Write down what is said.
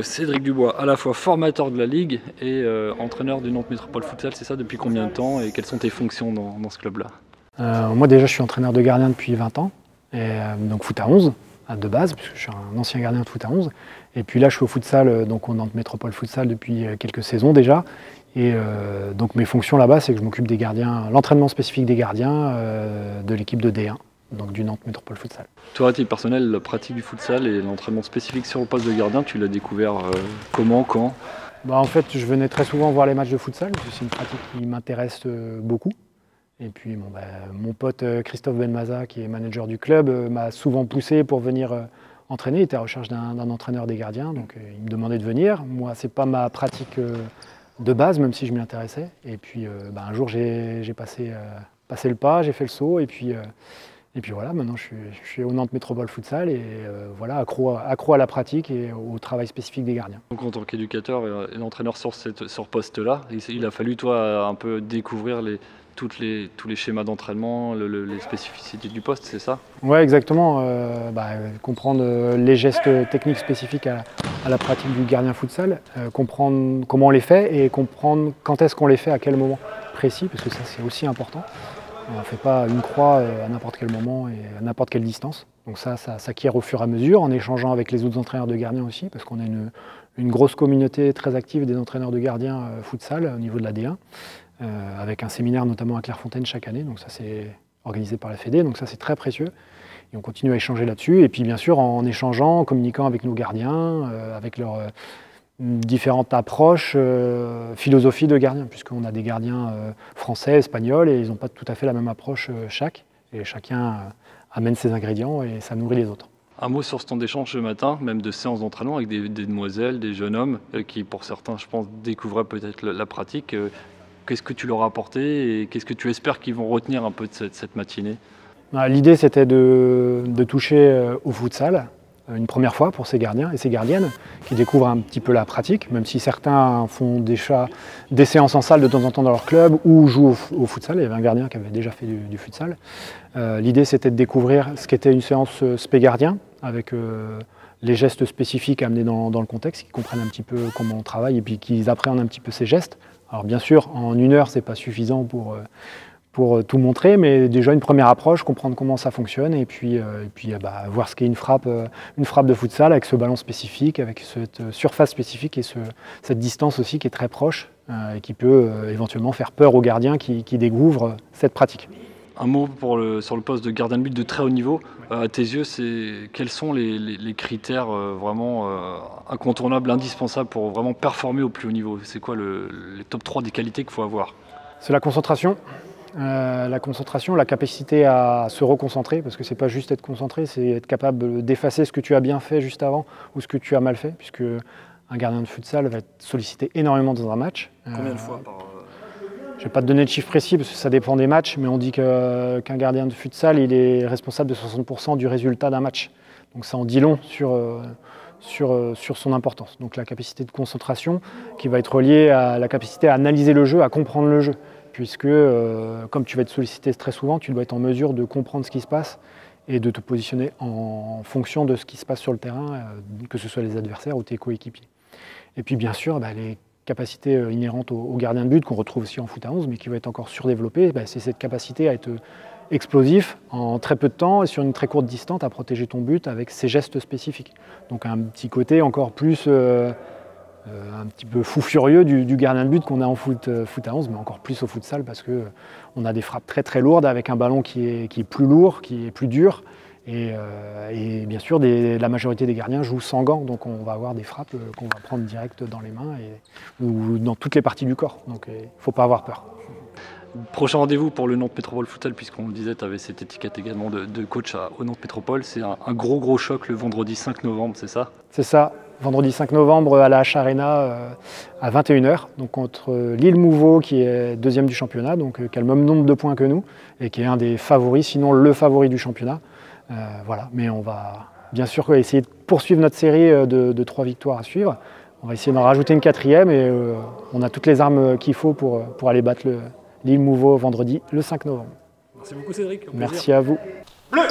Cédric Dubois, à la fois formateur de la Ligue et entraîneur du Nantes Métropole Futsal, c'est ça depuis combien de temps et quelles sont tes fonctions dans ce club-là? Moi déjà je suis entraîneur de gardien depuis 20 ans, et, donc foot à 11 de base, puisque je suis un ancien gardien de foot à 11. Et puis là je suis au futsal, donc au Nantes Métropole Futsal depuis quelques saisons déjà. Et donc mes fonctions là-bas, c'est que je m'occupe des gardiens, l'entraînement spécifique des gardiens de l'équipe de D1, donc du Nantes Métropole Futsal. Toi, à titre personnel, la pratique du futsal et l'entraînement spécifique sur le poste de gardien, tu l'as découvert comment, quand? En fait, je venais très souvent voir les matchs de futsal, parce que c'est une pratique qui m'intéresse beaucoup. Et puis mon pote Christophe Benmaza, qui est manager du club, m'a souvent poussé pour venir entraîner. Il était à la recherche d'un entraîneur des gardiens, donc il me demandait de venir. Moi, c'est pas ma pratique de base, même si je m'y intéressais. Et puis un jour, j'ai passé le pas, j'ai fait le saut, et puis voilà, maintenant je suis au Nantes Métropole Futsal et voilà, accro à la pratique et au travail spécifique des gardiens. Donc en tant qu'éducateur et entraîneur sur ce poste-là, il a fallu toi un peu découvrir tous les schémas d'entraînement, les spécificités du poste, c'est ça? Ouais, exactement. Comprendre les gestes techniques spécifiques à la pratique du gardien futsal, comprendre comment on les fait et comprendre quand est-ce qu'on les fait, à quel moment précis, parce que ça c'est aussi important. On ne fait pas une croix à n'importe quel moment et à n'importe quelle distance. Donc ça s'acquiert au fur et à mesure, en échangeant avec les autres entraîneurs de gardiens aussi, parce qu'on a une grosse communauté très active des entraîneurs de gardiens futsal au niveau de la D1, avec un séminaire notamment à Clairefontaine chaque année. Donc ça c'est organisé par la Fédé, donc ça c'est très précieux. Et on continue à échanger là-dessus. Et puis bien sûr en échangeant, en communiquant avec nos gardiens, avec leurs différentes approches, philosophie de gardiens, puisqu'on a des gardiens français, espagnols, et ils n'ont pas tout à fait la même approche chaque. Et chacun amène ses ingrédients et ça nourrit les autres. Un mot sur ce temps d'échange ce matin, même de séances d'entraînement avec des demoiselles, des jeunes hommes qui, pour certains, je pense, découvraient peut-être la pratique. Qu'est-ce que tu leur as apporté et qu'est-ce que tu espères qu'ils vont retenir un peu de cette matinée? L'idée, c'était de toucher au futsal une première fois pour ces gardiens et ces gardiennes qui découvrent un petit peu la pratique, même si certains font déjà des séances en salle de temps en temps dans leur club ou jouent au futsal. Il y avait un gardien qui avait déjà fait du futsal. L'idée, c'était de découvrir ce qu'était une séance spé gardien avec les gestes spécifiques à amener dans le contexte, qu'ils comprennent un petit peu comment on travaille et puis qu'ils appréhendent un petit peu ces gestes. Alors bien sûr, en 1 heure, c'est pas suffisant pour tout montrer, mais déjà une première approche, comprendre comment ça fonctionne et puis voir ce qu'est une frappe de futsal avec ce ballon spécifique, avec cette surface spécifique et cette distance aussi qui est très proche et qui peut éventuellement faire peur aux gardiens qui découvrent cette pratique. Un mot sur le poste de gardien de but de très haut niveau. À tes yeux, quels sont les critères vraiment incontournables, indispensables pour vraiment performer au plus haut niveau? C'est quoi les top 3 des qualités qu'il faut avoir? C'est la concentration. La capacité à se reconcentrer, parce que c'est pas juste être concentré, c'est être capable d'effacer ce que tu as bien fait juste avant ou ce que tu as mal fait, puisque un gardien de futsal va être sollicité énormément dans un match. Combien de fois par... Je ne vais pas te donner de chiffre précis parce que ça dépend des matchs, mais on dit qu'un gardien de futsal, il est responsable de 60% du résultat d'un match. Donc ça en dit long sur son importance. Donc la capacité de concentration qui va être reliée à la capacité à analyser le jeu, à comprendre le jeu. Puisque comme tu vas être sollicité très souvent, tu dois être en mesure de comprendre ce qui se passe et de te positionner en fonction de ce qui se passe sur le terrain, que ce soit les adversaires ou tes coéquipiers. Et puis bien sûr, les capacités inhérentes aux gardiens de but qu'on retrouve aussi en foot à 11, mais qui va être encore surdéveloppée, c'est cette capacité à être explosif en très peu de temps et sur une très courte distance à protéger ton but avec ses gestes spécifiques. Donc un petit côté encore plus... un petit peu fou furieux du gardien de but qu'on a en foot à 11, mais encore plus au futsal parce qu'on a des frappes très très lourdes avec un ballon qui est plus lourd, qui est plus dur. Et bien sûr, la majorité des gardiens jouent sans gants, donc on va avoir des frappes qu'on va prendre direct dans les mains ou dans toutes les parties du corps. Donc il ne faut pas avoir peur. Prochain rendez-vous pour le Nantes Métropole Futsal, puisqu'on le disait, tu avais cette étiquette également de coach au Nantes Métropole. C'est un gros choc le vendredi 5 novembre, c'est ça? C'est ça, vendredi 5 novembre à la H Arena à 21h, donc contre Lille Mouveau qui est deuxième du championnat, donc qui a le même nombre de points que nous et qui est un des favoris, sinon le favori du championnat. Voilà, mais on va bien sûr essayer de poursuivre notre série de 3 victoires à suivre. On va essayer d'en rajouter une 4e et on a toutes les armes qu'il faut pour aller battre Lille Mouveau vendredi le 5 novembre. Merci beaucoup Cédric. Merci à vous. Bleu.